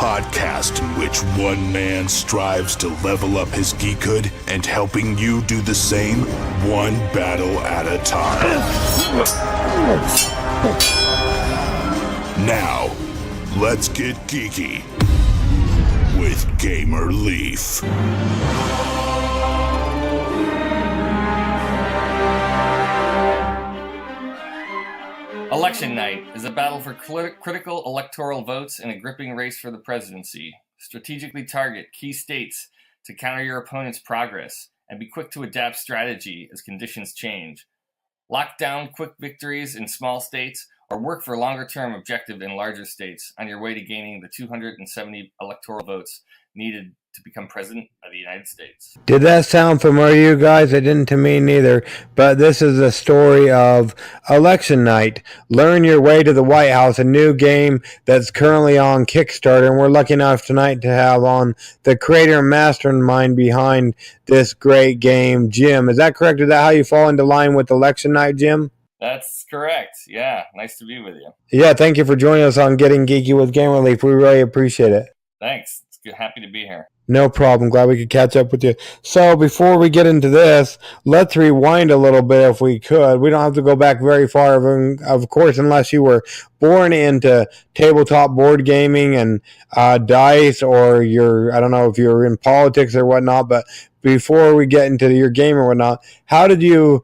podcast in which one man strives to level up his geekhood and helping you do the same, one battle at a time. Now, let's get geeky with Gamer Leaf. Election night is a battle for critical electoral votes in a gripping race for the presidency. Strategically target key states to counter your opponent's progress and be quick to adapt strategy as conditions change. Lock down quick victories in small states or work for longer-term objective in larger states on your way to gaining the 270 electoral votes needed to become president of the United States. Did that sound familiar, you guys? It didn't to me neither, but this is a story of election night. Learn your way to the White House, a new game that's currently on Kickstarter, and we're lucky enough tonight to have on the creator and mastermind behind this great game, Jim. Is that correct? Is that how you fall into line with election night, Jim? That's correct. Yeah, nice to be with you. Yeah, thank you for joining us on Getting Geeky with Gamer Leaf. We really appreciate it. Thanks. It's good. Happy to be here. No problem. Glad we could catch up with you. So before we get into this, let's rewind a little bit if we could. We don't have to go back very far, of course, unless you were born into tabletop board gaming and dice, or I don't know if you're in politics or whatnot, but before we get into your game or whatnot, how did you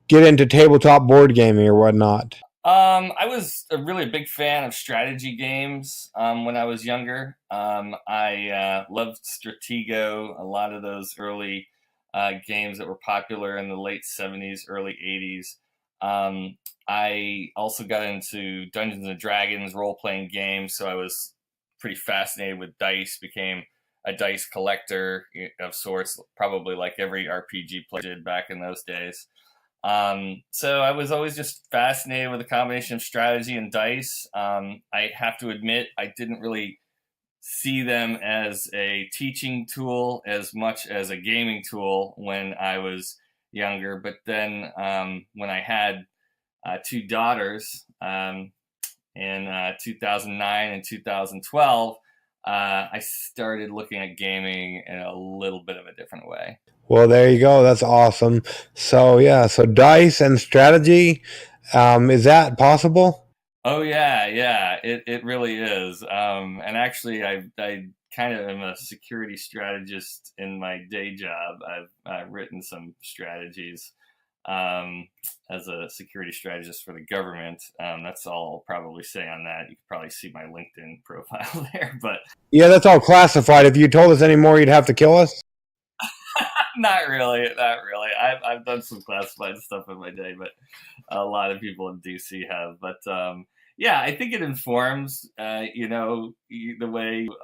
get into tabletop board gaming or whatnot? I was a really big fan of strategy games when I was younger. I loved Stratego, a lot of those early games that were popular in the late 70s, early 80s. I also got into Dungeons & Dragons role-playing games, so I was pretty fascinated with dice, became a dice collector of sorts, probably like every RPG player did back in those days. So I was always just fascinated with the combination of strategy and dice. I have to admit, I didn't really see them as a teaching tool as much as a gaming tool when I was younger. But then when I had two daughters in 2009 and 2012, I started looking at gaming in a little bit of a different way. Well, there you go. That's awesome. So, yeah, so dice and strategy, is that possible? Oh, yeah, it really is. And actually, I kind of am a security strategist in my day job. I've written some strategies as a security strategist for the government. That's all I'll probably say on that. You can probably see my LinkedIn profile there. But yeah, that's all classified. If you told us any more, you'd have to kill us? Not really. I've done some classified stuff in my day, but a lot of people in DC have. But yeah, I think it informs, the way you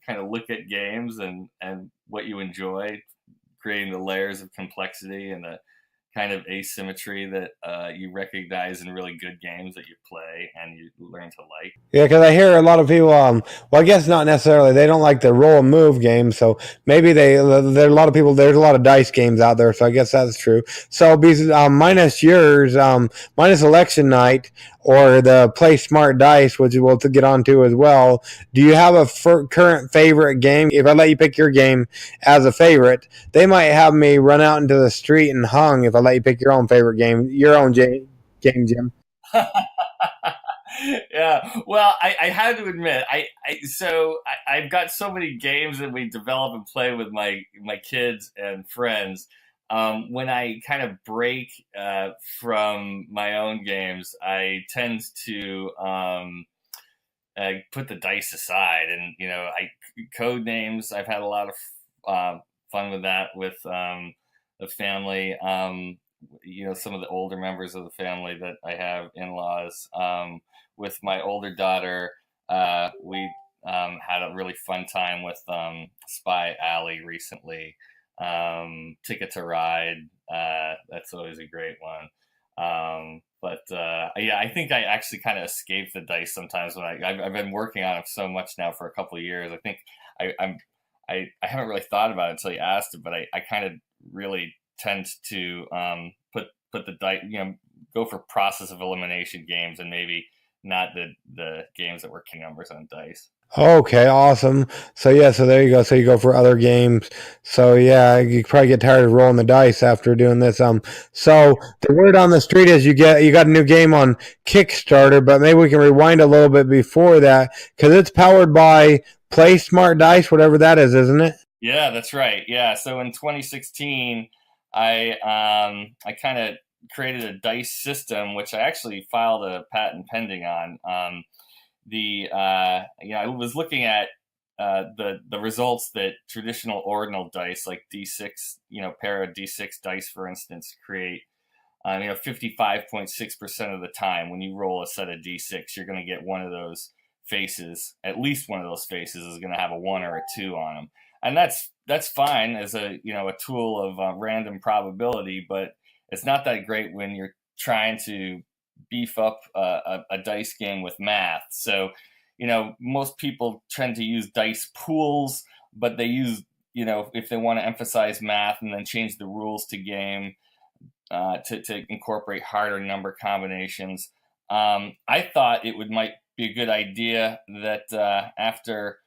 kind of look at games and what you enjoy, creating the layers of complexity and the kind of asymmetry that you recognize in really good games that you play and you learn to like. Yeah, because I hear a lot of people, well, I guess not necessarily, they don't like the roll and move games, so maybe there are a lot of people, there's a lot of dice games out there, so I guess that's true. So minus yours, minus election night, or the Play Smart Dice, which we'll get onto as well, do you have a current favorite game? If I let you pick your game as a favorite, they might have me run out into the street and hung if I let you pick your own favorite game, your own game, Jim. Yeah, well, I had to admit, I've got so many games that we develop and play with my kids and friends. When I kind of break from my own games, I tend to put the dice aside, and code names. I've had a lot of fun with that with the family. Some of the older members of the family that I have, in-laws. With my older daughter, we had a really fun time with Spy Alley recently. Ticket to Ride, that's always a great one. I think I actually kind of escape the dice sometimes when I've been working on it so much now for a couple of years. I think I haven't really thought about it until you asked it, but I kind of really tend to put the dice, go for process of elimination games and maybe not the games that were king numbers on dice. Okay, awesome. So yeah, so there you go. So you go for other games. So yeah, you probably get tired of rolling the dice after doing this. So the word on the street is you got a new game on Kickstarter, but maybe we can rewind a little bit before that because it's powered by Play Smart Dice, whatever that is, isn't it? Yeah, that's right. Yeah, so in 2016, I kind of created a dice system, which I actually filed a patent pending on. I was looking at the results that traditional ordinal dice, like D6, pair of D6 dice, for instance, create. 55.6% of the time when you roll a set of D6, you're going to get one of those faces. At least one of those faces is going to have a 1 or a 2 on them, and that's fine as a tool of random probability, but it's not that great when you're trying to beef up a dice game with math. So, most people tend to use dice pools, but they use, if they want to emphasize math and then change the rules to game to incorporate harder number combinations. I thought might be a good idea that after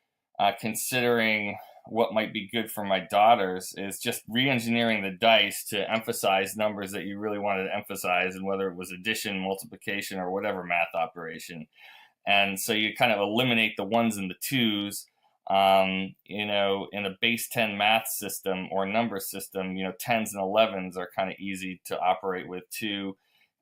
considering what might be good for my daughters is just re-engineering the dice to emphasize numbers that you really wanted to emphasize, and whether it was addition, multiplication, or whatever math operation. And so you kind of eliminate the ones and the twos. In a base 10 math system or number system, tens and 11s are kind of easy to operate with too.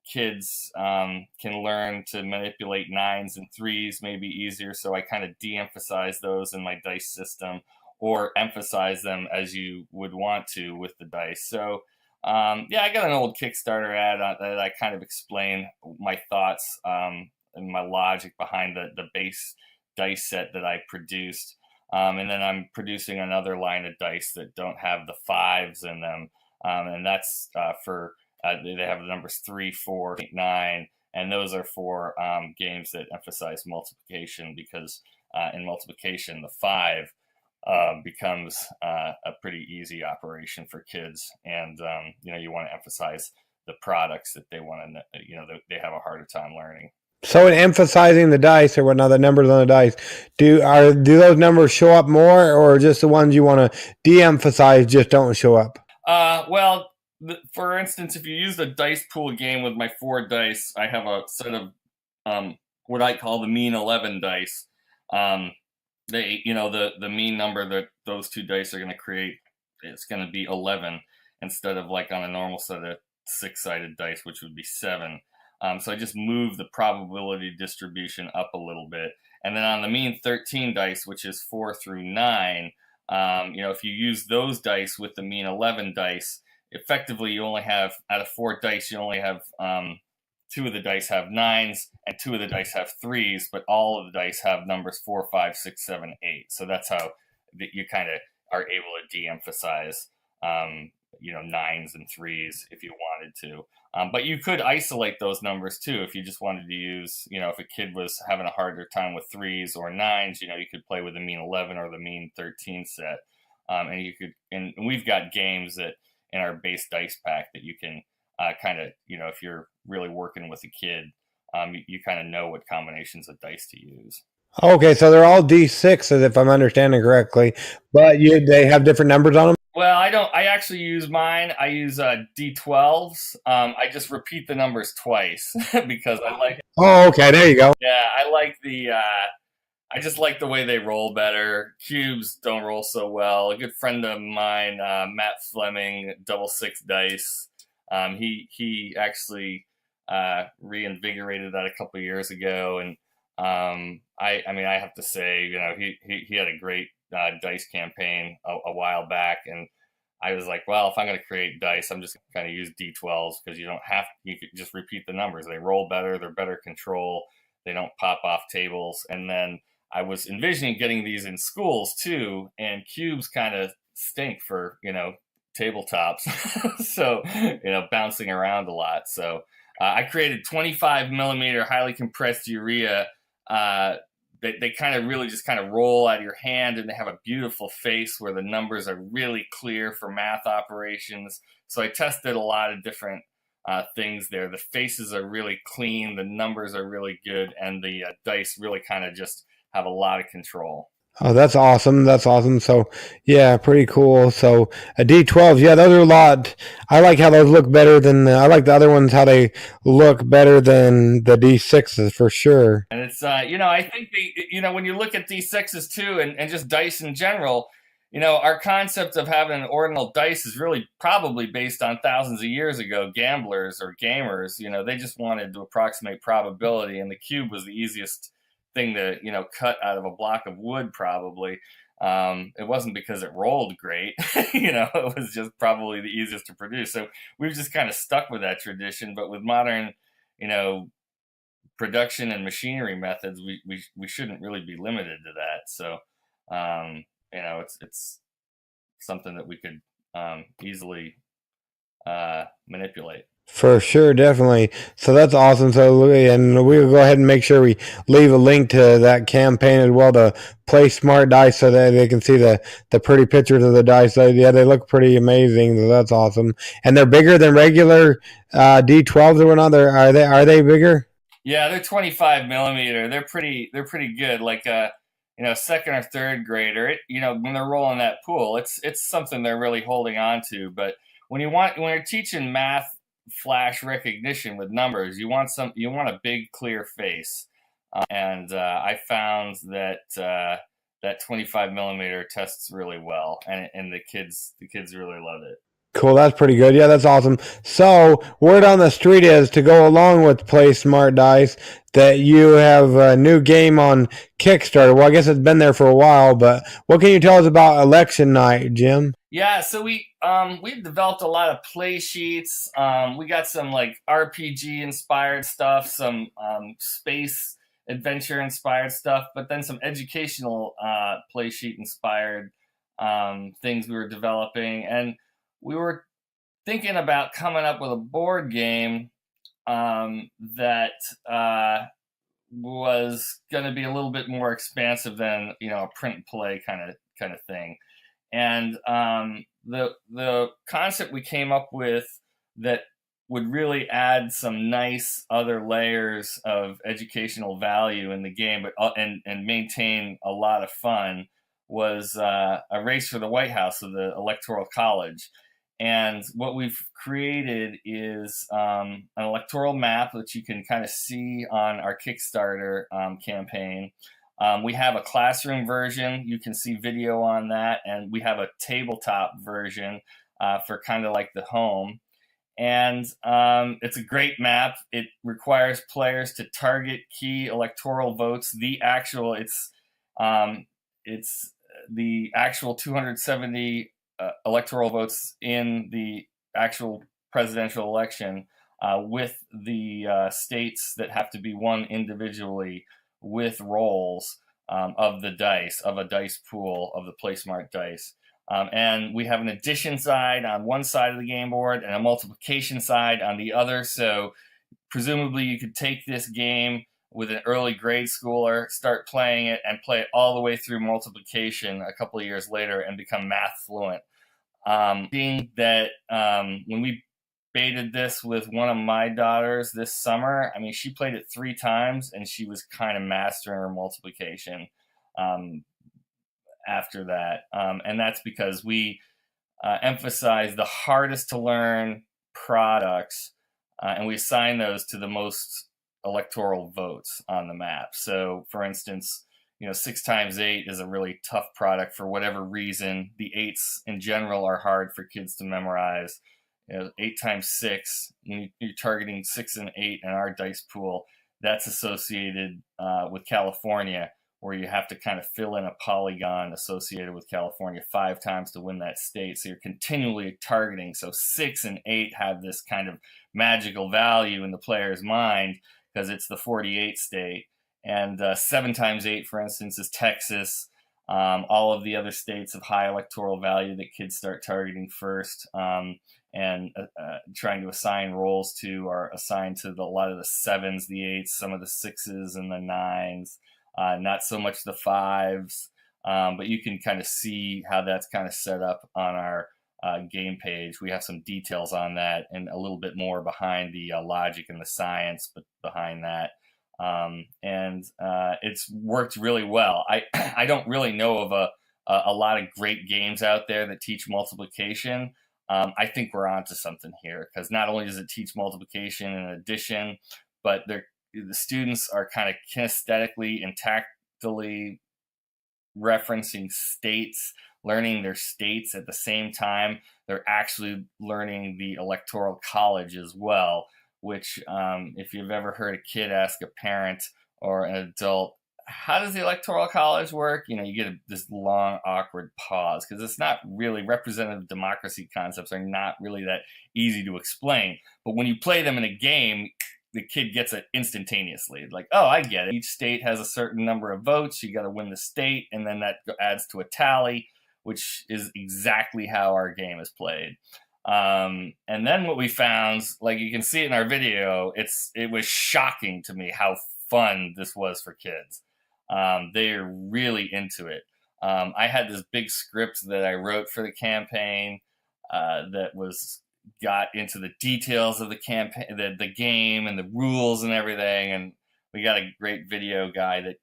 Kids can learn to manipulate nines and threes maybe easier, so I kind of de-emphasize those in my dice system, or emphasize them as you would want to with the dice. So I got an old Kickstarter ad that I kind of explain my thoughts and my logic behind the base dice set that I produced. And then I'm producing another line of dice that don't have the fives in them. And that's they have the numbers 3, 4, 8, 9. And those are for games that emphasize multiplication, because in multiplication, the 5 becomes a pretty easy operation for kids. And, you want to emphasize the products that they want to, that they have a harder time learning. So in emphasizing the dice or whatnot, the numbers on the dice, do those numbers show up more, or just the ones you want to de-emphasize just don't show up? For instance, if you use the dice pool game with my 4 dice, I have a set of what I call the mean 11 dice. The mean number that those 2 dice are going to create, it's going to be 11 instead of like on a normal set of 6-sided dice, which would be 7. So I just move the probability distribution up a little bit. And then on the mean 13 dice, which is 4 through 9, if you use those dice with the mean 11 dice, effectively you only have, out of 4 dice, you only have 2 of the dice have 9s and 2 of the dice have 3s, but all of the dice have numbers 4, 5, 6, 7, 8. So that's how you kind of are able to de-emphasize 9s and 3s if you wanted to. But you could isolate those numbers too if you just wanted to use, if a kid was having a harder time with 3s or 9s, you could play with the mean 11 or the mean 13 set. And we've got games that in our base dice pack that you can kind of, if you're really working with a kid, you kind of know what combinations of dice to use. Okay, so they're all D6s, if I'm understanding correctly, but they have different numbers on them? Well, I don't. I actually use mine. I use D12s. I just repeat the numbers twice because I like. Oh, okay. There you go. Yeah, I like I just like the way they roll better. Cubes don't roll so well. A good friend of mine, Matt Fleming, double 6 dice. He actually reinvigorated that a couple of years ago, and I have to say, he had a great dice campaign a while back, and I was like, well, if I'm going to create dice, I'm just going to kind of use D12s, because you could just repeat the numbers. They roll better, they're better control, they don't pop off tables. And then I was envisioning getting these in schools too, and cubes kind of stink for, tabletops. So, bouncing around a lot. So I created 25 millimeter highly compressed urea. They kind of really just kind of roll out of your hand, and they have a beautiful face where the numbers are really clear for math operations. So I tested a lot of different things there. The faces are really clean, the numbers are really good, and the dice really kind of just have a lot of control. Oh, that's awesome. That's awesome. So, yeah, pretty cool. So, a D12, yeah, those are a lot. I like how those look better than, I like the other ones, how they look better than the D6s for sure. And it's, I think when you look at D6s too, and just dice in general, our concept of having an ordinal dice is really probably based on thousands of years ago. Gamblers or gamers, they just wanted to approximate probability, and the cube was the easiest thing to, cut out of a block of wood, probably. It wasn't because it rolled great, it was just probably the easiest to produce. So we've just kind of stuck with that tradition, but with modern, production and machinery methods, we shouldn't really be limited to that. So, it's something that we could easily manipulate. For sure, definitely. So that's awesome. So, and we'll go ahead and make sure we leave a link to that campaign as well to Play Smart Dice so that they can see the pretty pictures of the dice. So, yeah, they look pretty amazing. So that's awesome. And they're bigger than regular D12s or whatnot. Are they bigger? Yeah, they're 25 millimeter. They're pretty good. Like second or third grader, when they're rolling that pool, it's something they're really holding on to. But when you're teaching math flash recognition with numbers, you want a big clear face, and I found that that 25 millimeter tests really well, and the kids really love it. Cool, that's pretty good. Yeah, that's awesome. So, word on the street is to go along with Play Smart Dice that you have a new game on Kickstarter. Well, I guess it's been there for a while, but what can you tell us about election night, Jim? Yeah, so we've developed a lot of play sheets. We got some like RPG inspired stuff, some space adventure inspired stuff, but then some educational play sheet inspired things we were developing, and we were thinking about coming up with a board game that was going to be a little bit more expansive than a print and play kind of thing. And the concept we came up with that would really add some nice other layers of educational value in the game, but and maintain a lot of fun, was a race for the White House of the Electoral College. And what we've created is an electoral map that you can kind of see on our Kickstarter campaign. We have a classroom version. You can see video on that. And we have a tabletop version for kind of like the home. And it's a great map. It requires players to target key electoral votes. It's the actual 270 electoral votes in the actual presidential election, with the states that have to be won individually with rolls of the dice, of a dice pool of the Play Smart dice. And we have an addition side on one side of the game board and a multiplication side on the other. So presumably you could take this game with an early grade schooler, start playing it, and play it all the way through multiplication a couple of years later and become math fluent. Being that when we baited this with one of my daughters this summer, I mean, she played it 3 times and she was kind of mastering her multiplication after that. And that's because we emphasize the hardest to learn products, and we assign those to the most electoral votes on the map. So, for instance, 6 times 8 is a really tough product for whatever reason. The 8s in general are hard for kids to memorize. 8 times 6, when you're targeting 6 and 8 in our dice pool, that's associated with California, where you have to kind of fill in a polygon associated with California 5 times to win that state. So you're continually targeting. So 6 and 8 have this kind of magical value in the player's mind because it's the 48 state. And 7 times 8, for instance, is Texas. All of the other states of high electoral value that kids start targeting first and trying to assign roles to are assigned to a lot of the 7s, the 8s, some of the 6s and the 9s, not so much the 5s. But you can kind of see how that's kind of set up on our game page. We have some details on that and a little bit more behind the logic and the science behind that. and it's worked really well. I don't really know of a lot of great games out there that teach multiplication. I think we're onto something here, because not only does it teach multiplication and addition, but the students are kind of kinesthetically and tactily referencing states, learning their states at the same time. They're actually learning the Electoral College as well, which if you've ever heard a kid ask a parent or an adult, how does the Electoral College work? You get this long, awkward pause, because it's not really, representative democracy concepts are not really that easy to explain. But when you play them in a game, the kid gets it instantaneously. Like, oh, I get it. Each state has a certain number of votes. You got to win the state, and then that adds to a tally, which is exactly how our game is played. And then what we found, like you can see it in our video, it was shocking to me how fun this was for kids. They're really into it. I had this big script that I wrote for the campaign that got into the details of the campaign, the game, and the rules and everything. And we got a great video guy that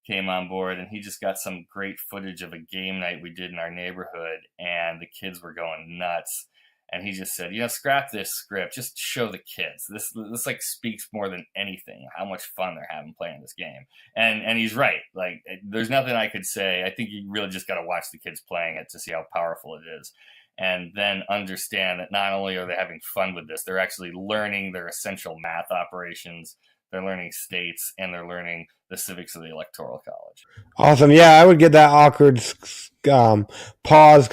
came on board, and he just got some great footage of a game night we did in our neighborhood, and the kids were going nuts. And he just said, scrap this script, just show the kids. This like speaks more than anything how much fun they're having playing this game. And he's right. Like, there's nothing I could say. I think you really just got to watch the kids playing it to see how powerful it is. And then understand that not only are they having fun with this, they're actually learning their essential math operations, they're learning states, and they're learning the civics of the Electoral College. Awesome. Yeah, I would get that awkward pause,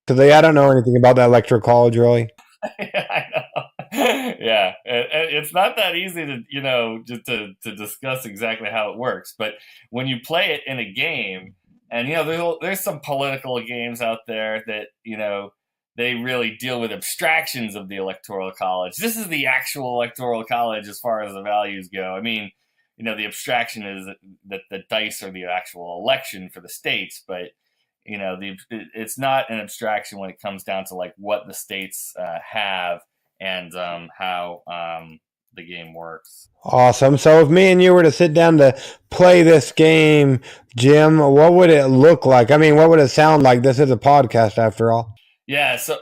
because I don't know anything about that Electoral College, really. Yeah, I know. Yeah, it's not that easy to, just to discuss exactly how it works. But when you play it in a game, and, there's some political games out there that, they really deal with abstractions of the Electoral College. This is the actual Electoral College as far as the values go. I mean, the abstraction is that the dice are the actual election for the states, but, it's not an abstraction when it comes down to, like, what the states have and how the game works. Awesome. So if me and you were to sit down to play this game, Jim, what would it look like? I mean, what would it sound like? This is a podcast, after all. Yeah. So,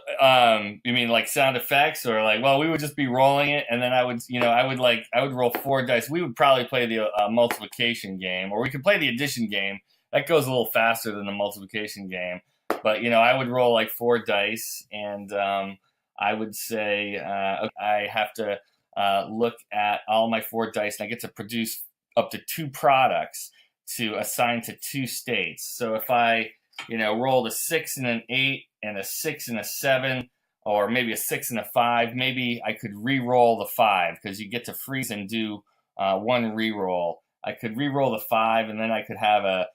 you mean like sound effects, or like, well, we would just be rolling it, and then I would roll 4 dice. We would probably play the multiplication game, or we could play the addition game. That goes a little faster than the multiplication game. But, I would roll like 4 dice, and I would say I have to look at all my 4 dice, and I get to produce up to 2 products to assign to 2 states. So if I, rolled a 6 and an 8 and a 6 and a 7, or maybe a 6 and a 5, maybe I could re-roll the 5, because you get to freeze and do 1 re-roll. I could re-roll the 5, and then I could have a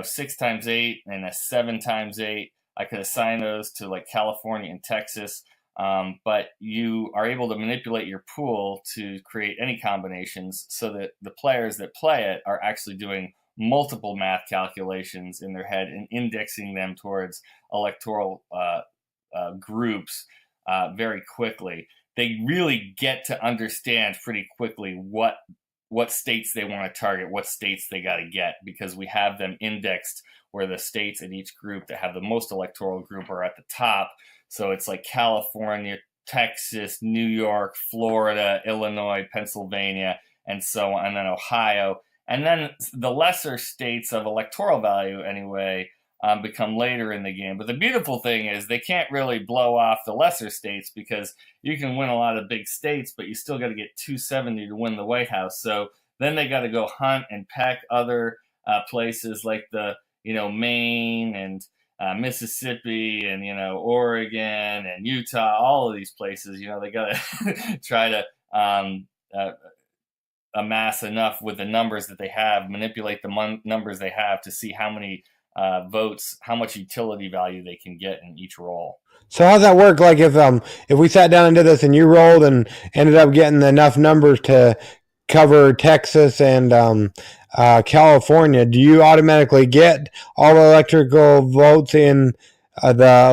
6 times 8 and a 7 times 8. I could assign those to like California and Texas. But you are able to manipulate your pool to create any combinations, so that the players that play it are actually doing multiple math calculations in their head and indexing them towards electoral groups very quickly. They really get to understand pretty quickly what states they want to target, what states they got to get, because we have them indexed where the states in each group that have the most electoral group are at the top. So it's like California, Texas, New York, Florida, Illinois, Pennsylvania, and so on, and then Ohio. And then the lesser states of electoral value, anyway, become later in the game. But the beautiful thing is they can't really blow off the lesser states, because you can win a lot of big states, but you still got to get 270 to win the White House. So then they got to go hunt and peck other places like the, Maine and Mississippi and, Oregon and Utah, all of these places. They got to try to amass enough with the numbers that they have, manipulate the numbers they have to see how many votes, how much utility value they can get in each roll. So how's that work? Like if we sat down and did this and you rolled and ended up getting enough numbers to cover Texas and California, do you automatically get all the electrical votes in the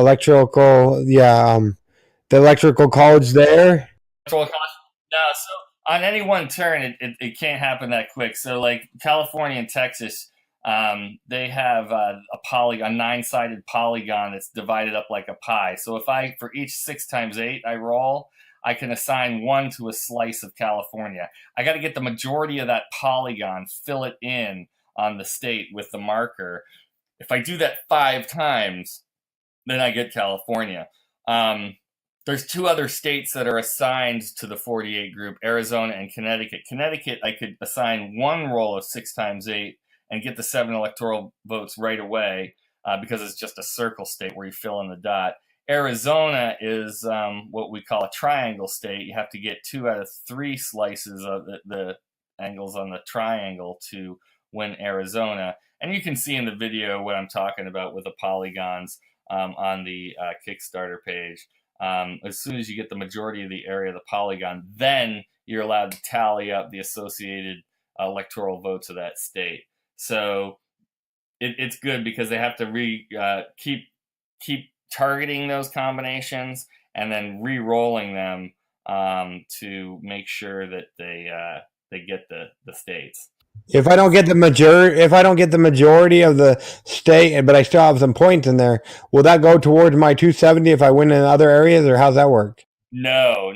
electrical college there? No, so on any one turn, it can't happen that quick. So like California and Texas, they have a 9-sided polygon that's divided up like a pie. So if I, for each 6 times 8 I roll, I can assign 1 to a slice of California. I got to get the majority of that polygon, fill it in on the state with the marker. If I do that 5 times, then I get California. There's 2 other states that are assigned to the 48 group, Arizona and Connecticut. Connecticut, I could assign 1 roll of 6 times 8 and get the 7 electoral votes right away because it's just a circle state where you fill in the dot. Arizona is what we call a triangle state. You have to get 2 out of 3 slices of the angles on the triangle to win Arizona. And you can see in the video what I'm talking about with the polygons on the Kickstarter page. As soon as you get the majority of the area of the polygon, then you're allowed to tally up the associated electoral votes of that state. So it's good because they have to keep targeting those combinations and then re-rolling them to make sure that they get the states. If I don't get the majority of the state, but I still have some points in there, will that go towards my 270 if I win in other areas, or how's that work? No,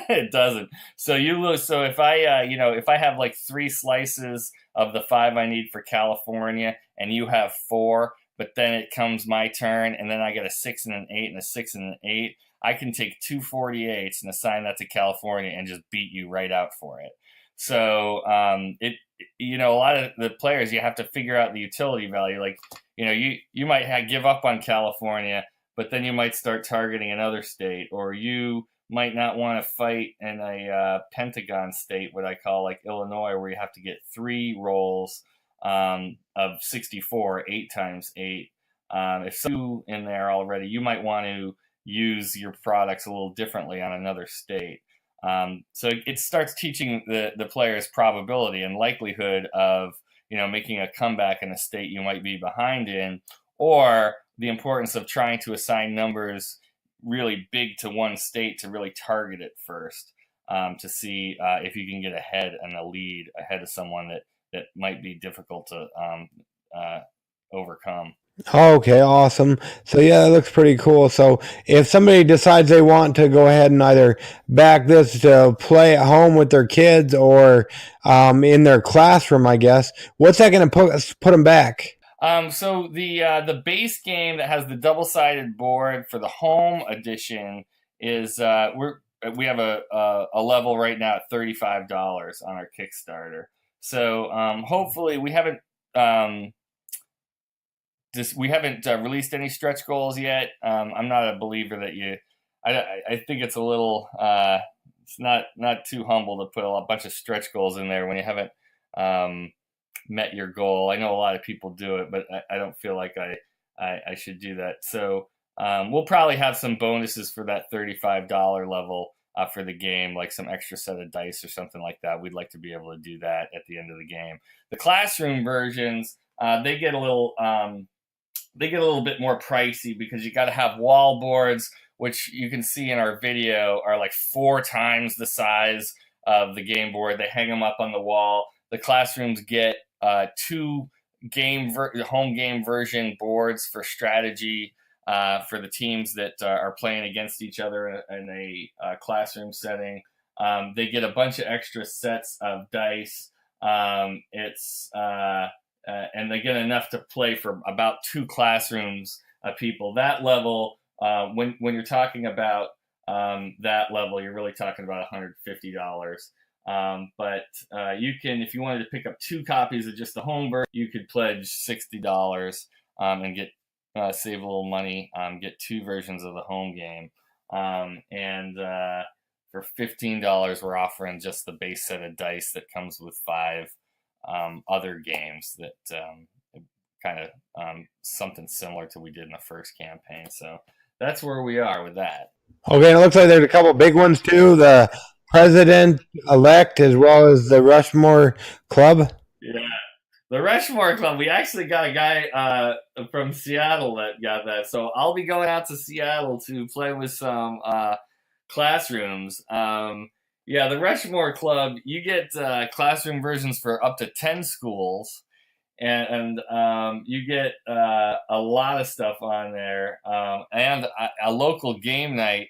it doesn't. So you lose. So if I, if I have like 3 slices of the 5 I need for California, and you have 4, but then it comes my turn, and then I get a 6 and an 8 and a 6 and an 8. I can take 2 48s and assign that to California and just beat you right out for it. So a lot of the players, you have to figure out the utility value. Like, you might give up on California, but then you might start targeting another state, or you might not want to fight in a pentagon state, what I call like Illinois, where you have to get 3 rolls of 64, 8 times 8. If some in there already, you might want to use your products a little differently on another state. So it starts teaching the players probability and likelihood of, making a comeback in a state you might be behind in, or the importance of trying to assign numbers really big to one state to really target it first, to see if you can get ahead and a lead ahead of someone that might be difficult to overcome. Okay, awesome. So yeah, that looks pretty cool. So if somebody decides they want to go ahead and either back this to play at home with their kids or in their classroom, I guess, what's that going to put them back? So the base game that has the double-sided board for the home edition is we have a level right now at $35 on our Kickstarter. So hopefully we haven't released any stretch goals yet. I'm not a believer that I think it's a little it's not too humble to put a bunch of stretch goals in there when you haven't met your goal. I know a lot of people do it, but I don't feel like I should do that. So we'll probably have some bonuses for that $35 level for the game, like some extra set of dice or something like that. We'd like to be able to do that at the end of the game. The classroom versions, they get a little bit more pricey because you got to have wall boards, which you can see in our video are like 4 times the size of the game board. They hang them up on the wall. The classrooms get 2 home game version boards for strategy for the teams that are playing against each other in a classroom setting. They get a bunch of extra sets of dice. And they get enough to play for about 2 classrooms of people. That level, when you're talking about that level, you're really talking about $150. But you can, if you wanted to pick up 2 copies of just the home version, you could pledge $60 and get save a little money, get 2 versions of the home game. And for $15, we're offering just the base set of dice that comes with 5 other games that kind of something similar to we did in the first campaign. So that's where we are with that. Okay, and it looks like there's a couple big ones too. The President-elect as well as the Rushmore Club. Yeah, the Rushmore Club. We actually got a guy from Seattle that got that. So I'll be going out to Seattle to play with some classrooms. Yeah, the Rushmore Club, you get classroom versions for up to 10 schools, and you get a lot of stuff on there, and a local game night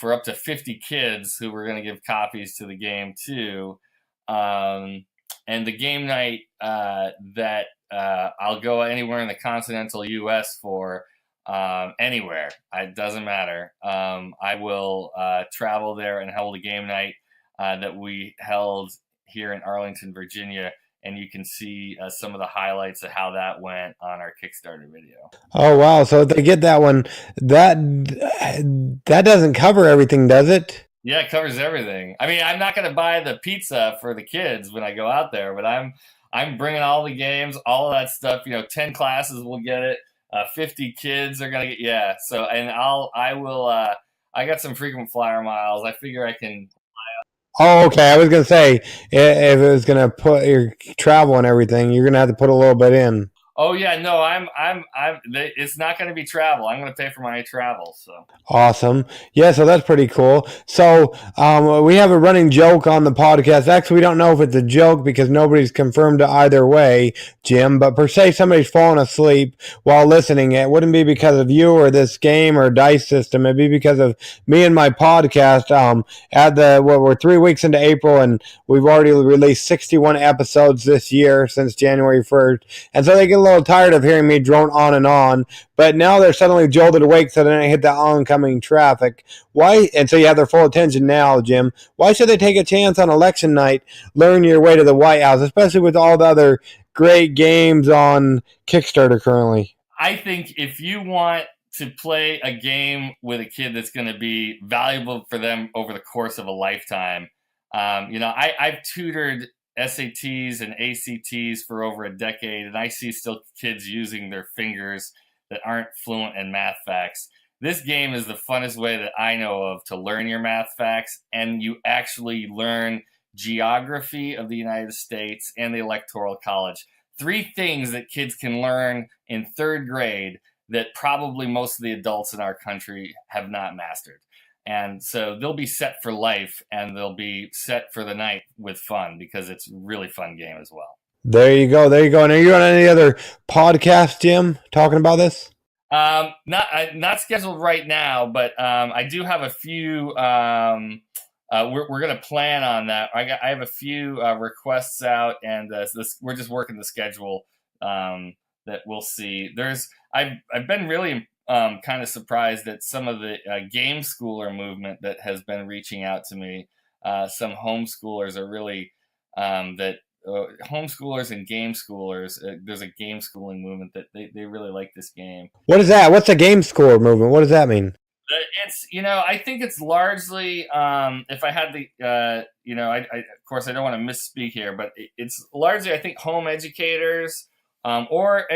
for up to 50 kids who we're going to give copies to the game too. Um, and the game night that I'll go anywhere in the continental U.S. for. Anywhere, it doesn't matter. I will travel there and hold a game night that we held here in Arlington, Virginia, and you can see some of the highlights of how that went on our Kickstarter video. Oh wow! So if they get that one, that that doesn't cover everything, does it? Yeah, it covers everything. I mean, I'm not going to buy the pizza for the kids when I go out there, but I'm bringing all the games, all of that stuff. 10 classes will get it. 50 kids are gonna get, yeah. So, and I will. I got some frequent flyer miles. I figure I can. Oh, okay. I was gonna say if it was gonna put your travel and everything, you're gonna have to put a little bit in. Oh yeah, no, it's not going to be travel. I'm going to pay for my travel. So Awesome. Yeah, so that's pretty cool. So we have a running joke on the podcast. Actually, we don't know if it's a joke because nobody's confirmed either way, Jim. But per se, somebody's fallen asleep while listening. It wouldn't be because of you or this game or dice system. It'd be because of me and my podcast. We're 3 weeks into April, and we've already released 61 episodes this year since January 1st. And so they get a little tired of hearing me drone on and on. But now they're suddenly jolted awake, so they don't hit that oncoming traffic. Why? And so you have their full attention now, Jim. Why should they take a chance on election night, learn your way to the White House, especially with all the other great games on Kickstarter currently? I think if you want to play a game with a kid that's going to be valuable for them over the course of a lifetime, I've tutored SATs and ACTs for over a decade, and I see still kids using their fingers that aren't fluent in math facts. This game is the funnest way that I know of to learn your math facts, and you actually learn geography of the United States and the Electoral College. 3 things that kids can learn in 3rd grade that probably most of the adults in our country have not mastered. And so they'll be set for life, and they'll be set for the night with fun because it's a really fun game as well. There you go. There you go. And are you on any other podcast, Jim, talking about this? Not scheduled right now, but I do have a few. We're going to plan on that. I have a few requests out, and we're just working the schedule that we'll see. I've been really kind of surprised at some of the game schooler movement that has been reaching out to me. Some homeschoolers are really that. Homeschoolers and game schoolers, there's a game schooling movement that they really like this game. What is that? What's a game schooler movement? What does that mean? It's, I think it's largely, if I had the, of course I don't want to misspeak here, but it's largely, I think, home educators or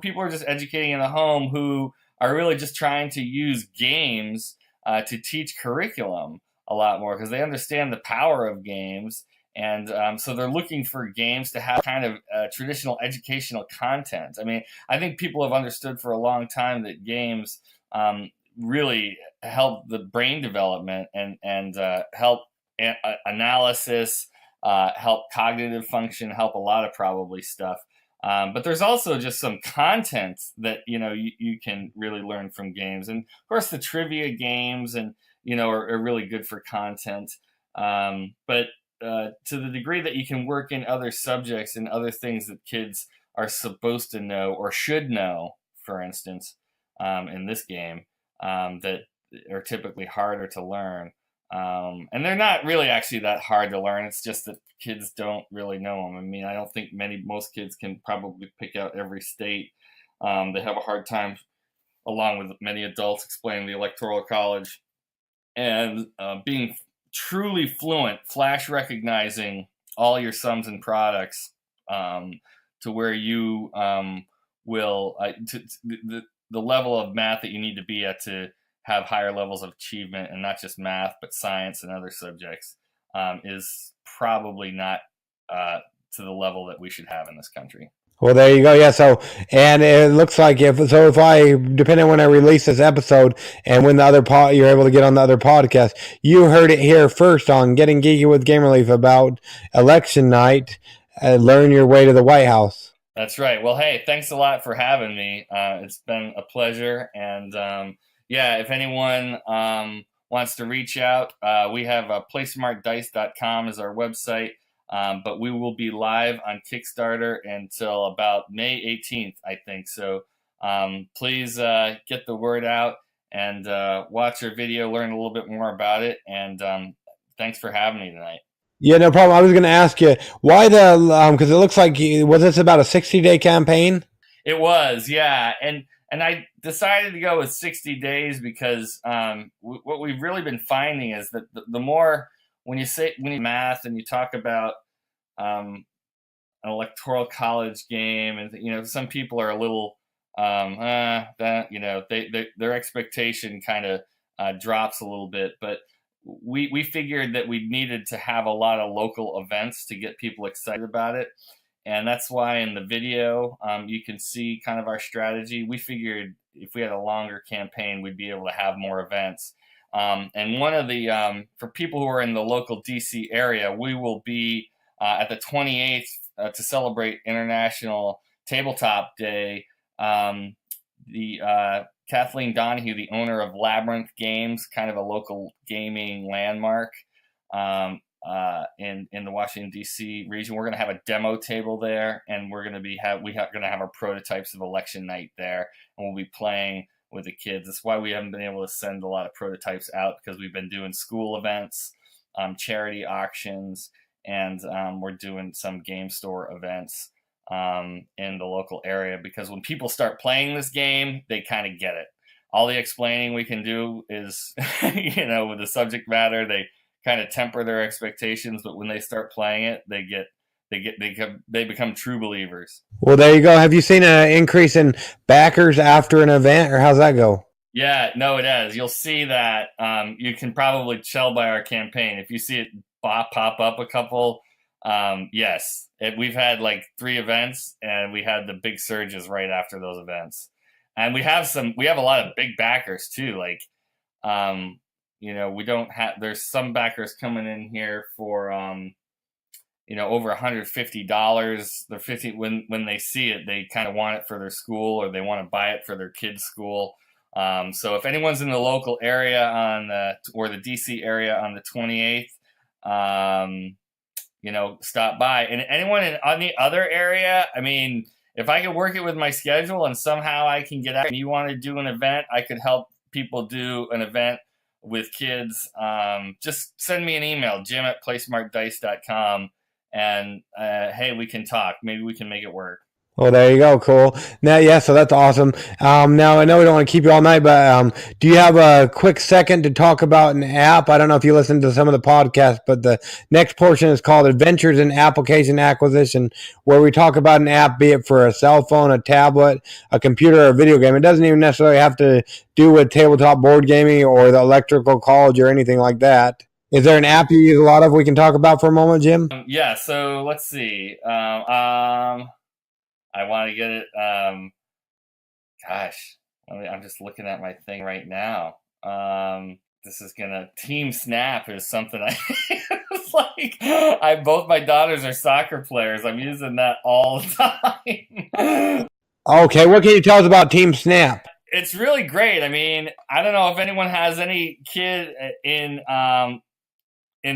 people are just educating in the home who are really just trying to use games to teach curriculum a lot more because they understand the power of games. And so they're looking for games to have kind of traditional educational content. I mean, I think people have understood for a long time that games really help the brain development and help analysis, help cognitive function, help a lot of probably stuff. But there's also just some content that, you can really learn from games. And of course, the trivia games and, are really good for content. But to the degree that you can work in other subjects and other things that kids are supposed to know or should know, for instance, in this game, that are typically harder to learn. And they're not really actually that hard to learn. It's just that kids don't really know them. I mean, I don't think most kids can probably pick out every state. They have a hard time, along with many adults, explaining the Electoral College and being truly fluent, flash recognizing all your sums and products to where you will the level of math that you need to be at to have higher levels of achievement, and not just math but science and other subjects, is probably not to the level that we should have in this country. Well, there you go. Yeah. So, and it looks like if I, depending on when I release this episode and when the other you're able to get on the other podcast, you heard it here first on Getting Geeky with Game Relief about election night. Learn your way to the White House. That's right. Well, hey, thanks a lot for having me. It's been a pleasure. And yeah, if anyone wants to reach out, we have playsmartdice.com is our website. But we will be live on Kickstarter until about May 18th, I think. So please get the word out and watch our video, learn a little bit more about it. And thanks for having me tonight. Yeah, no problem. I was going to ask you why because it looks like, was this about a 60-day campaign? It was, yeah. And I decided to go with 60 days because what we've really been finding is that the more, when you math and you talk about an electoral college game, and some people are a little their expectation kind of drops a little bit, but we figured that we needed to have a lot of local events to get people excited about it. And that's why in the video, you can see kind of our strategy. We figured if we had a longer campaign, we'd be able to have more events. And one of the, for people who are in the local DC area, we will be at the 28th to celebrate International Tabletop Day. Kathleen Donahue, the owner of Labyrinth Games, kind of a local gaming landmark in the Washington D.C. region. We're going to have a demo table there, and we're going to have our prototypes of election night there, and we'll be playing with the kids. That's why we haven't been able to send a lot of prototypes out, because we've been doing school events, charity auctions, and we're doing some game store events in the local area, because when people start playing this game, they kind of get it. All the explaining we can do is, with the subject matter, they kind of temper their expectations, but when they start playing it, they become true believers. Well, there you go. Have you seen an increase in backers after an event, or how's that go? Yeah, no, it has. You'll see that. You can probably tell by our campaign if you see it pop up a couple. Yes, we've had like 3 events, and we had the big surges right after those events, and we have a lot of big backers too. Like, there's some backers coming in here for over $150. They're 50 when they see it, they kind of want it for their school, or they want to buy it for their kids' school. So if anyone's in the local area or the DC area on the 28th, stop by. And anyone on the other area, I mean, if I could work it with my schedule and somehow I can get out and you want to do an event, I could help people do an event with kids. Just send me an email, jim@playsmartdice.com, and hey, we can talk. Maybe we can make it work. Well, there you go. Cool. Now, yeah, so that's awesome. Now, I know we don't want to keep you all night, but do you have a quick second to talk about an app? I don't know if you listened to some of the podcasts, but the next portion is called Adventures in Application Acquisition, where we talk about an app, be it for a cell phone, a tablet, a computer, or a video game. It doesn't even necessarily have to do with tabletop board gaming or the electrical college or anything like that. Is there an app you use a lot of we can talk about for a moment, Jim? Yeah, so let's see. I want to get it. I'm just looking at my thing right now. Team Snap is something it's like both my daughters are soccer players. I'm using that all the time. Okay, what can you tell us about Team Snap? It's really great. I mean, I don't know if anyone has any kid in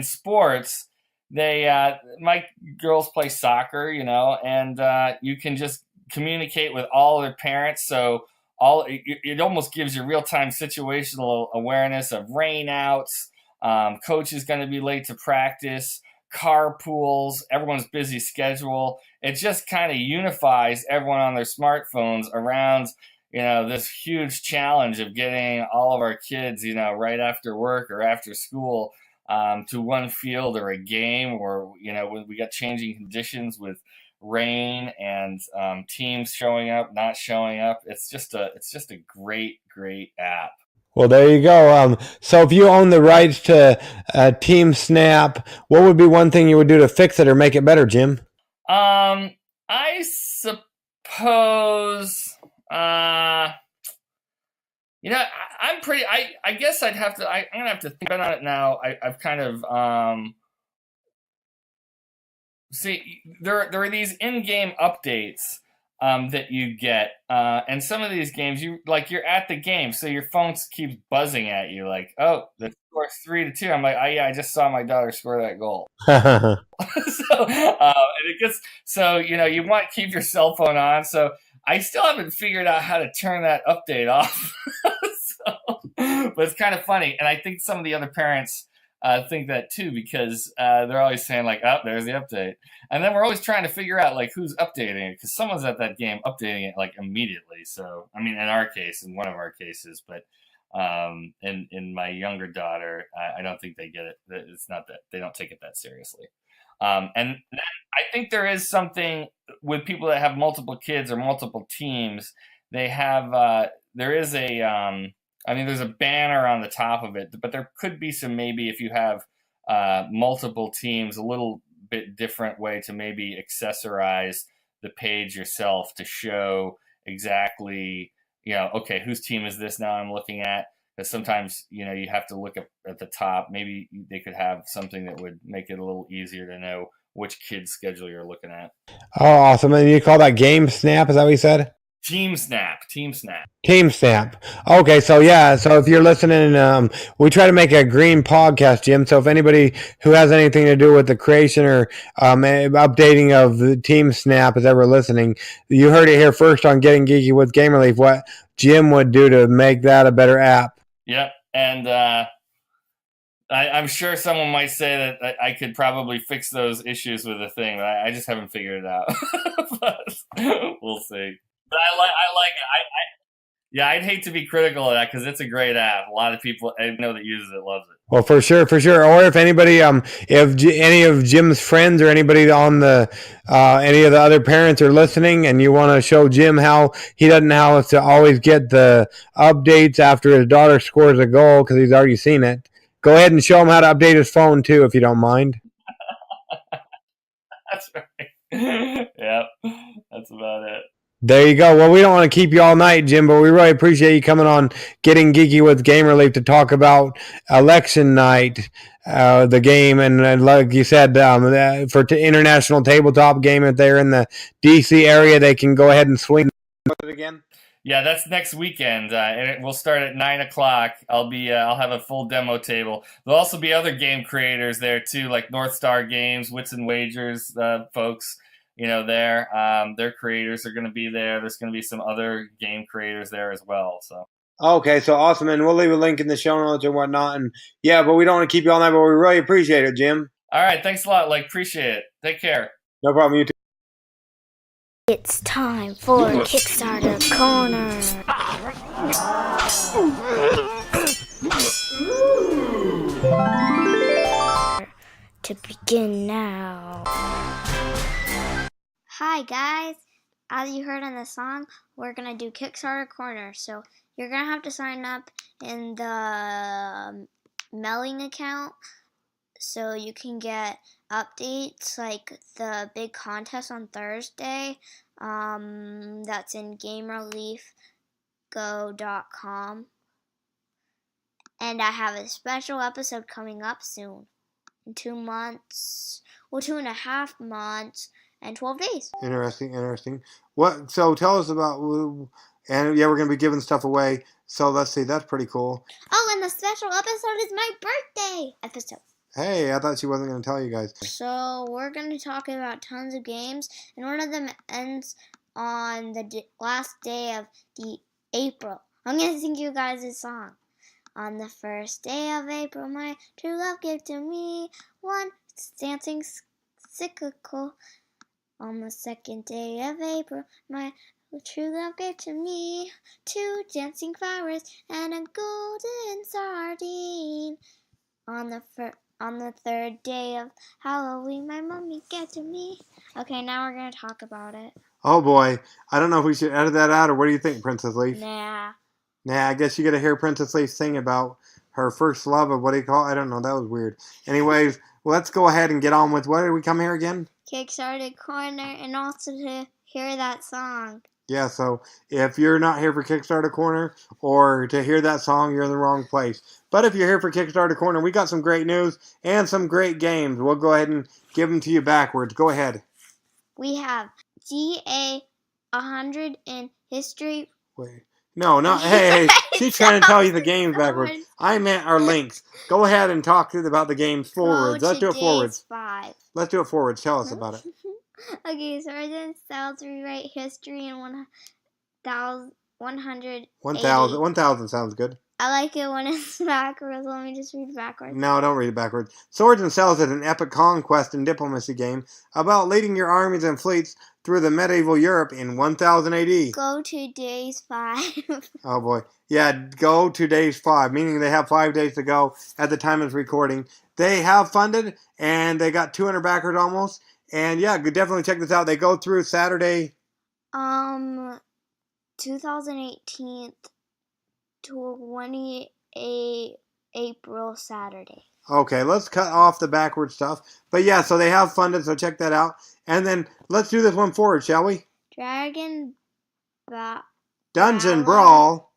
sports. My girls play soccer, and you can just communicate with all their parents. So it almost gives you real-time situational awareness of rainouts, coach is going to be late to practice, carpools, everyone's busy schedule. It just kind of unifies everyone on their smartphones around, this huge challenge of getting all of our kids, right after work or after school, to one field or a game, or when we got changing conditions with rain and teams showing up, not showing up. It's just a great app. Well, there you go. So if you own the rights to Team Snap, what would be one thing you would do to fix it or make it better, Jim? I suppose, you know, I'm pretty. I guess I'd have to. I'm gonna have to think about it now. I've kind of see there are these in-game updates that you get, and some of these games you're at the game, so your phone keeps buzzing at you like, oh, the score's 3-2. I'm like, oh yeah, I just saw my daughter score that goal. So and it gets so you want to keep your cell phone on. So I still haven't figured out how to turn that update off. But it's kind of funny, and I think some of the other parents think that too, because they're always saying like, "Oh, there's the update," and then we're always trying to figure out like who's updating it, because someone's at that game updating it like immediately. So I mean, in one of our cases, but in my younger daughter, I don't think they get it. It's not that they don't take it that seriously. And then I think there is something with people that have multiple kids or multiple teams. They have there is there's a banner on the top of it, but there could be some, maybe if you have multiple teams, a little bit different way to maybe accessorize the page yourself to show exactly, okay, whose team is this now I'm looking at? Because sometimes, you have to look at the top. Maybe they could have something that would make it a little easier to know which kid's schedule you're looking at. Oh, awesome. And you call that Game Snap? Is that what you said? Team Snap. Team Snap. Okay, so yeah, so if you're listening, we try to make a green podcast, Jim. So if anybody who has anything to do with the creation or updating of the Team Snap is ever listening, you heard it here first on Getting Geeky with Game Relief, what Jim would do to make that a better app. Yep, and I'm sure someone might say that I could probably fix those issues with the thing, but I just haven't figured it out. But we'll see. But I like it. I'd hate to be critical of that, because it's a great app. A lot of people I know that uses it loves it. Well, for sure. Or if anybody, if any of Jim's friends or anybody on the, any of the other parents are listening, and you want to show Jim how he doesn't have to always get the updates after his daughter scores a goal because he's already seen it, go ahead and show him how to update his phone too, if you don't mind. That's right. Yep, that's about it. There you go. Well, we don't want to keep you all night, Jim, but we really appreciate you coming on Getting Geeky with Game Relief to talk about election night, the game. And like you said, for international tabletop game, if they're in the D.C. area, they can go ahead and swing it again. Yeah, that's next weekend, and it will start at 9:00. I'll have a full demo table. There'll also be other game creators there too, like North Star Games, Wits and Wagers folks. Their creators are going to be there. There's going to be some other game creators there as well. So. Okay, so awesome, and we'll leave a link in the show notes and whatnot. And yeah, but we don't want to keep you all night, but we really appreciate it, Jim. All right, thanks a lot. Appreciate it. Take care. No problem. You too. It's time for Kickstarter Corner. To begin now. Hi guys, as you heard in the song, we're going to do Kickstarter Corner. So you're going to have to sign up in the mailing account so you can get updates like the big contest on Thursday. That's in GameReliefGo.com. And I have a special episode coming up soon. In 2 months, 2.5 months. And 12 days. Interesting. What? So tell us about, and yeah, we're going to be giving stuff away. So let's see, that's pretty cool. Oh, and the special episode is my birthday episode. Hey, I thought she wasn't going to tell you guys. So we're going to talk about tons of games, and one of them ends on the last day of the April. I'm going to sing you guys a song. On the first day of April, my true love gave to me one dancing cyclical. On the second day of April, my true love gave to me 2 dancing flowers and a golden sardine. On the third day of Halloween, my mommy gave to me. Okay, now we're going to talk about it. Oh boy, I don't know if we should edit that out, or what do you think, Princess Leaf? Nah, I guess you got to hear Princess Leaf sing about her first love of, what do you call it? I don't know, that was weird. Anyways, let's go ahead and get on with, what did we come here again? Kickstarter Corner, and also to hear that song. Yeah, so if you're not here for Kickstarter Corner or to hear that song, you're in the wrong place. But if you're here for Kickstarter Corner, we got some great news and some great games. We'll go ahead and give them to you backwards. Go ahead. We have GA 100 in history. Wait. No, not. Hey, she's trying to tell you the games backwards. I meant our links. Go ahead and talk about the games forwards. Let's do it forwards. 5. Let's do it forwards. Tell us about it. Okay, Swords and Styles rewrite history in 1,000. 1,000 sounds good. I like it when it's backwards. Let me just read it backwards. No, don't read it backwards. Swords and Cells is an epic conquest and diplomacy game about leading your armies and fleets through the medieval Europe in 1000 AD. Go to days 5. Oh boy. Yeah, go to days 5, meaning they have 5 days to go at the time of recording. They have funded, and they got 200 backers almost. And yeah, definitely check this out. They go through Saturday. 2018 to 28 April Saturday. Okay, let's cut off the backward stuff. But yeah, so they have funded, so check that out. And then let's do this one forward, shall we? Dungeon Brawl.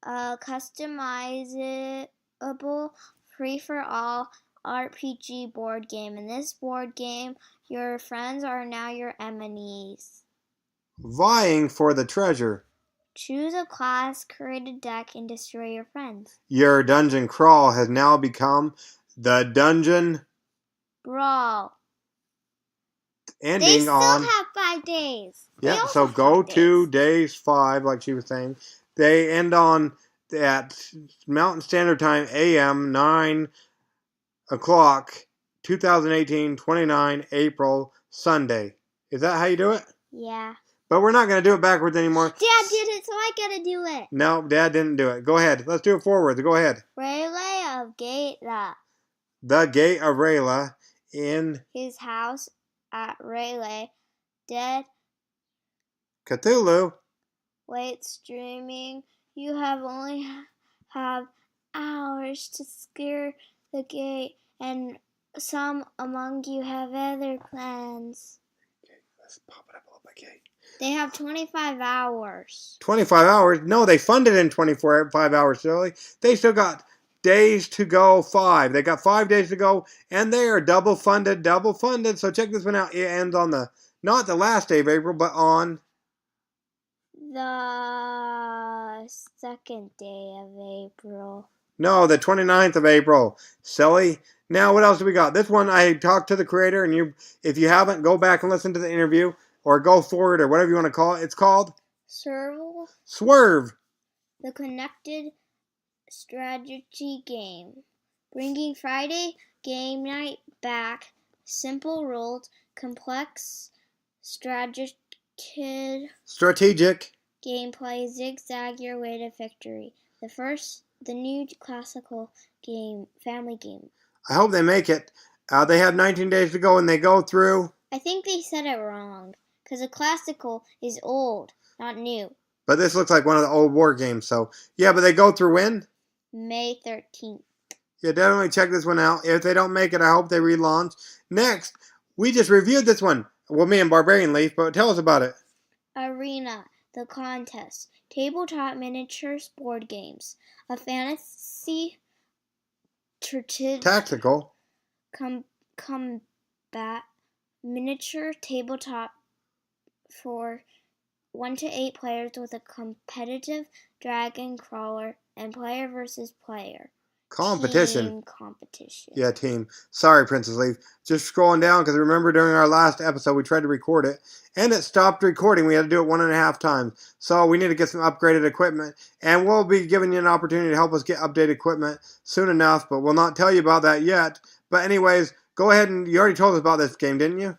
Customizable, free-for-all RPG board game. In this board game, your friends are now your enemies. Vying for the treasure. Choose a class, create a deck, and destroy your friends. Your dungeon crawl has now become the Dungeon Brawl. Ending They still on. have 5 days. Yeah, so go to days 5, like she was saying. They end on at Mountain Standard Time, AM, 9 o'clock, 2018, 29 April, Sunday. Is that how you do it? Yeah. But we're not going to do it backwards anymore. Dad did it, so I gotta do it. No, Dad didn't do it. Go ahead. Let's do it forwards. Go ahead. Relay of Gala. The Gate of Rayla in His house at Relay. Dead. Cthulhu. Wait, streaming. You have only have hours to scare the gate, and some among you have other plans. Let's pop it up a little bit, Kate. They have 25 hours. 25 hours? No, they funded in 5 hours, Shirley. They still got days to go 5. They got 5 days to go, and they are double funded. So check this one out. It ends on not the last day of April, but on the second day of April. No, the 29th of April. Silly. Now, what else do we got? This one, I talked to the creator, and if you haven't, go back and listen to the interview, or go forward, or whatever you want to call it. It's called Swerve. The connected strategy game. Bringing Friday game night back. Simple rules, complex strategic gameplay, zigzag your way to victory. The new classical game, family game. I hope they make it. They have 19 days to go, and they go through. I think they said it wrong, because a classical is old, not new. But this looks like one of the old war games, so yeah. But they go through when? May 13th. Yeah, definitely check this one out. If they don't make it, I hope they relaunch. Next, we just reviewed this one. Well, me and Barbarian Leaf, but tell us about it. Arena, the contest. Tabletop miniatures board games. A fantasy tactical combat miniature tabletop for 1 to 8 players with a competitive dragon crawler and player versus player. Competition. Competition. Yeah, team. Sorry, Princess Leaf. Just scrolling down, because remember during our last episode we tried to record it, and it stopped recording. We had to do it 1.5 times. So we need to get some upgraded equipment, and we'll be giving you an opportunity to help us get updated equipment soon enough, but we'll not tell you about that yet. But anyways, go ahead, and you already told us about this game, didn't you?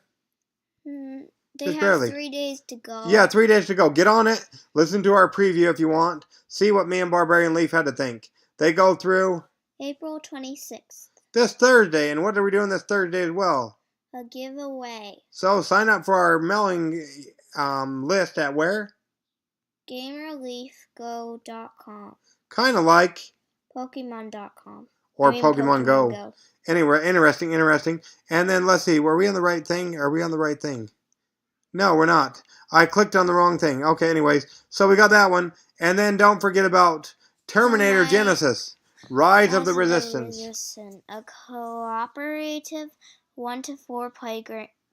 They have 3 days to go. Yeah, 3 days to go. Get on it. Listen to our preview if you want. See what me and Barbarian Leaf had to think. They go through April 26th. This Thursday. And what are we doing this Thursday as well? A giveaway. So sign up for our mailing list at where? GamerLeafGo.com. Kind of like Pokemon.com. Or Pokemon Go. Anyway, interesting. And then let's see. Were we on the right thing? Are we on the right thing? No, we're not. I clicked on the wrong thing. Okay, anyways. So we got that one. And then don't forget about Terminator Genesis. Rise of the Resistance. A cooperative 1 to 4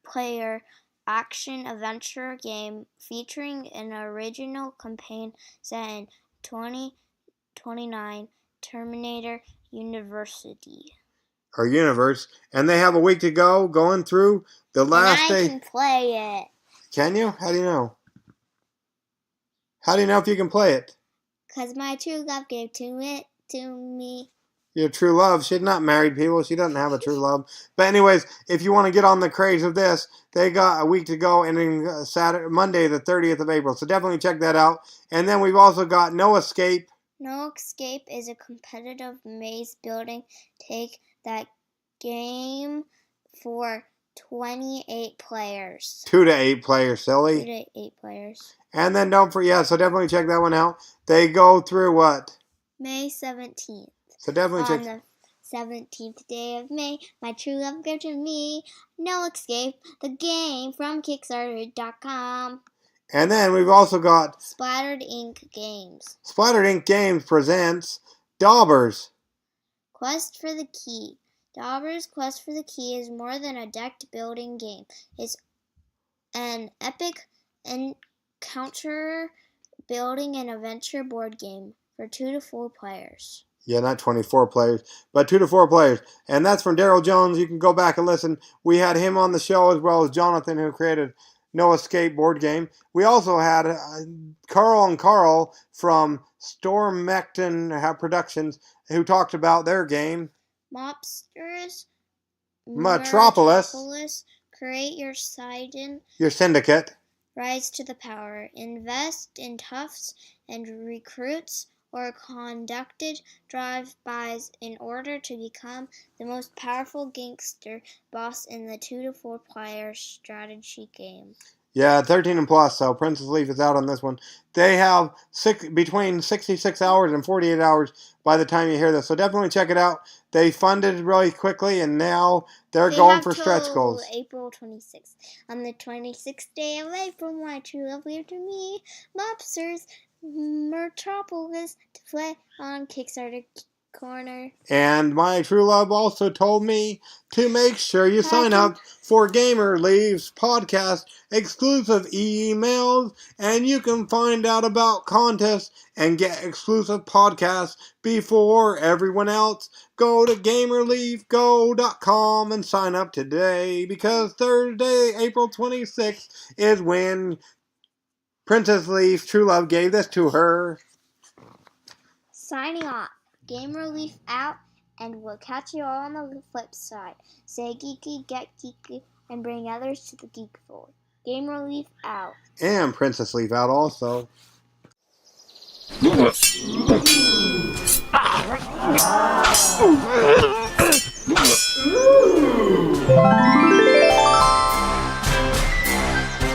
player action adventure game featuring an original campaign set in 2029 Terminator University. Or universe. And they have a week to go going through the last day. I can play it. Can you? How do you know? How do you know if you can play it? Because my true love gave it to me. Your true love. She's not married, people. She doesn't have a true love. But anyways, if you want to get on the craze of this, they got a week to go, ending Monday, the 30th of April. So definitely check that out. And then we've also got No Escape. No Escape is a competitive maze building. Take that game for 28 players. 2 to 8 players, silly. 2 to 8 players. And then don't forget, so definitely check that one out. They go through what? May 17th. So definitely check. On the 17th day of May, my true love gave to me No Escape, the game from Kickstarter.com. And then we've also got Splattered Ink Games. Splattered Ink Games presents Daubers. Quest for the Key. Daubers Quest for the Key is more than a decked building game. It's an epic encounter building and adventure board game for 2 to 4 players. Yeah, not 24 players, but 2 to 4 players. And that's from Daryl Jones. You can go back and listen. We had him on the show, as well as Jonathan, who created No Escape board game. We also had Carl and Carl from Stormecton Productions, who talked about their game. Mobsters. Metropolis. Create your syndicate. Rise to the power. Invest in toughs and recruits, or conducted drive-bys in order to become the most powerful gangster boss in the 2 to 4 player strategy game. Yeah, 13 and plus, so Princess Leaf is out on this one. They have between 66 hours and 48 hours by the time you hear this, so definitely check it out. They funded really quickly, and now they're going for stretch goals. April 26th. On the 26th day of April, my true love gave to me Mobsters Metropolis to play on Kickstarter Corner. And my true love also told me to make sure you sign up for Gamer Leaves podcast exclusive emails, and you can find out about contests and get exclusive podcasts before everyone else. Go to gamerleafgo.com and sign up today, because Thursday, April 26th is when Princess Leaf's true love gave this to her. Signing off. Gamer Leaf out, and we'll catch you all on the flip side. Say geeky, get geeky, and bring others to the geek fold. Gamer Leaf out. And Princess Leaf out also.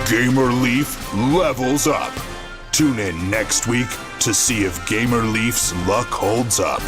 Gamer Leaf levels up. Tune in next week to see if Gamer Leaf's luck holds up.